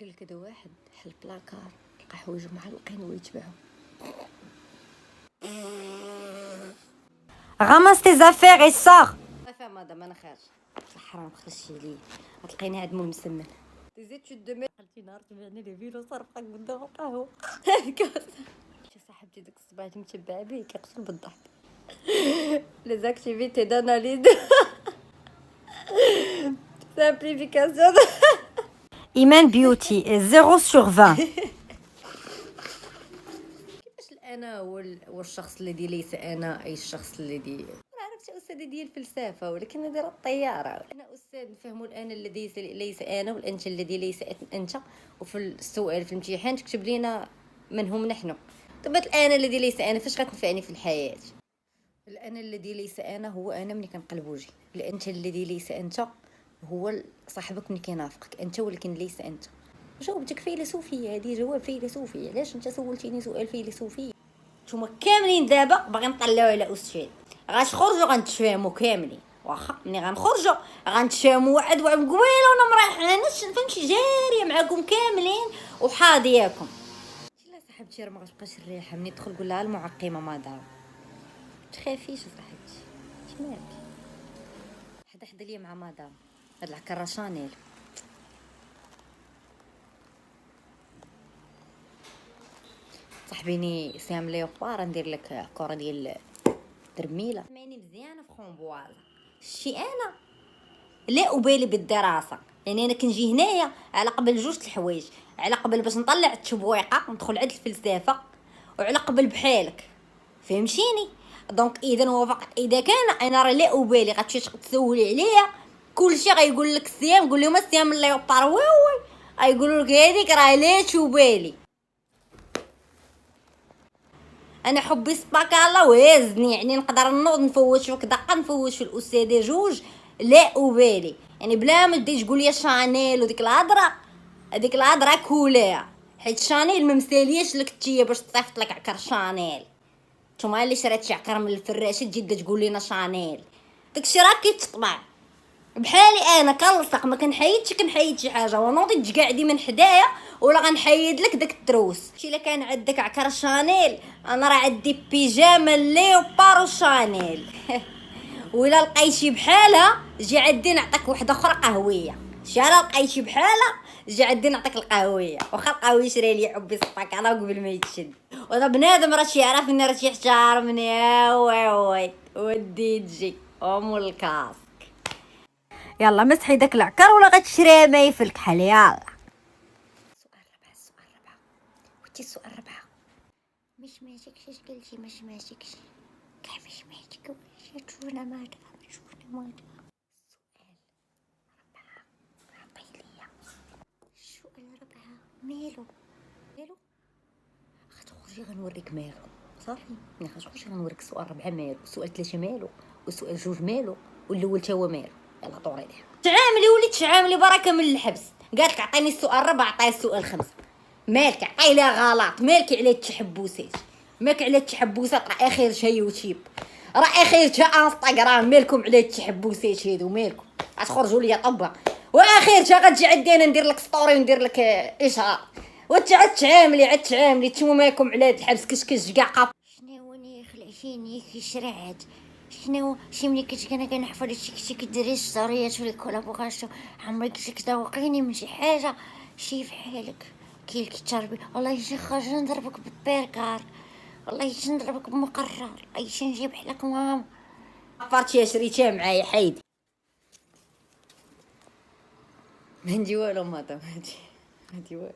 قال لك هذا واحد حل بلاكار لقى حوايجو معلقين ويتبعهم. Ramasse tes affaires et sors. صافي مدام انا خارج. حرام خرجتي ليه غتلقيني هاد مول مسمن تزيد دو قلتي نهار تبعني لي فيلو صرفك قدام القهوه. شي صاحبتي داك الصباح اللي متبع بيه كيقتل بالضحك. لي زاكتيفيتي داناليز سامبليفيكاسيون. Iman Beauty est 0 sur 20. كيفاش الانا هو الشخص الذي ليس انا اي الشخص الذي انا عرفت استاذه ديال الفلسفه ولكن هذه راه الطياره. انا استاذ نفهموا الانا الذي ليس انا والانت الذي ليس انت. وفي السؤال في الامتحان تكتب لنا من هم نحن. طب الانا الذي ليس انا فاش غتنفعني في الحياه؟ الانا الذي ليس انا هو انا ملي كنقلب وجهي. الانت الذي ليس انت هو صاحبك ملي كينافقك انت ولكن ليس انت. جاوبتك فيلسوفيه، هذه جواب فيلسوفي. علاش انت سولتيني سؤال فيلسوفي؟ نتوما كاملين دابا باغي نطلعوا على استاذ غتخرجوا غنتفاهموا كاملين. واخا ملي غنخرجوا غنتفاهموا واحد قبيله وانا مريحه انا فهمتي جاريه معاكم كاملين وحاضياكم. لا صاحبتي راه ما غتبقاش الريحه ملي تدخل قول لها المعقمه مدام تخافيش صاحبتي اش مالك حدا ليا مع مدام هاد العكره شانيل. صاحبيني سام ليوبار ندير لك كره ديال درميله سمعني مزيانه في خونبواز. شتي انا لا ابالي بالدراسه يعني انا كنجي هنايا على قبل جوج الحوايج. على قبل باش نطلع التبويقه ندخل عند الفلسفه وعلى قبل بحالك فهمتيني. دونك اذا وافق اذا كان انا راه لا ابالي غتمشي تسولي عليا كلشي غيقول لك سيام قول لهم سيام ليوبار وي غيقولوا لك هذيك راه لا تبالي. انا حبي سباك الله وهزني يعني نقدر نوض نفوت فيك دقه نفوت في الاستاذه جوج لا ابالي يعني بلا ما تبدي تقول لي شانيل وديك الهضره. هذيك الهضره كولها حيت شانيل ما مسالياش لك تيا باش تصيفط لك عكر شانيل. نتوما اللي شرات شي عكر من الفراشه تجي تقول لنا شانيل داكشي راه كيتطبع. بحالي انا كنلصق ما كنحيدش شي حاجه ونوضي تقعدي من حدايا ولا غنحيد لك داك التروس. شي الا كان عندك عكر شانيل انا راه عندي بيجاما ليوبار شانيل. ولا لقيتي بحالها جي عندي نعطيك وحده اخرى قهويه. شي انا لقيتي بحالها جي عندي نعطيك القهويه واخا القهوه شري لي حبي صفاك انا قبل ما يتشد. وانا بنادم راه يعرفني راه يحترمني وي ودي تجي ام الكاس. يلا مسحي داك العكر ولا غتشري ما يفلك حال. يلا السؤال ربعه وتي السؤال ربعه مش ماشيكش اش قلتي مش ماشيكش كاع مش ماشيك واش شونا ما السؤال ربعه عطي ليا السؤال ربعه مالو غتخرجي غنوريك مالو صافي ملي غتخرجي غنوريك السؤال ربعه مالو السؤال ثلاثه مالو والسؤال جوج مالو والاول تا هو مالو. يلا طوري ليه تعاملي وليت تعاملي بركه من الحبس. قالك عطيني السؤال ربعه عطيه السؤال خمسه. مالك عطي لها غلط مالك على التحبوسات مالك على التحبوسات راه اخرتها يوتيوب راه اخرتها انستغرام مالكم على التحبوسات هادو مالكم غتخرجوا ليا طبه واخرتها غتجي عندي انا ندير لك ستوري وندير لك اشهار وتعاد تعاملي نتوما مالكم على هاد الحبس كشكش كاع قاف. شنو ني خلعتيني كيشرعت شنو شي ملي كنت انا كنحفظ شي كديري ستوريات في الكولابوراسيون عمرك شي كتوقيني من شي حاجه شي فحالك كي التربيه والله شي خرج نضربك بالبيركار والله شي نضربك بمقرر اي شي نجيب لك ماما عفرتي شريتيها معايا حيدي ما ندي والو ماما ما ندي والو.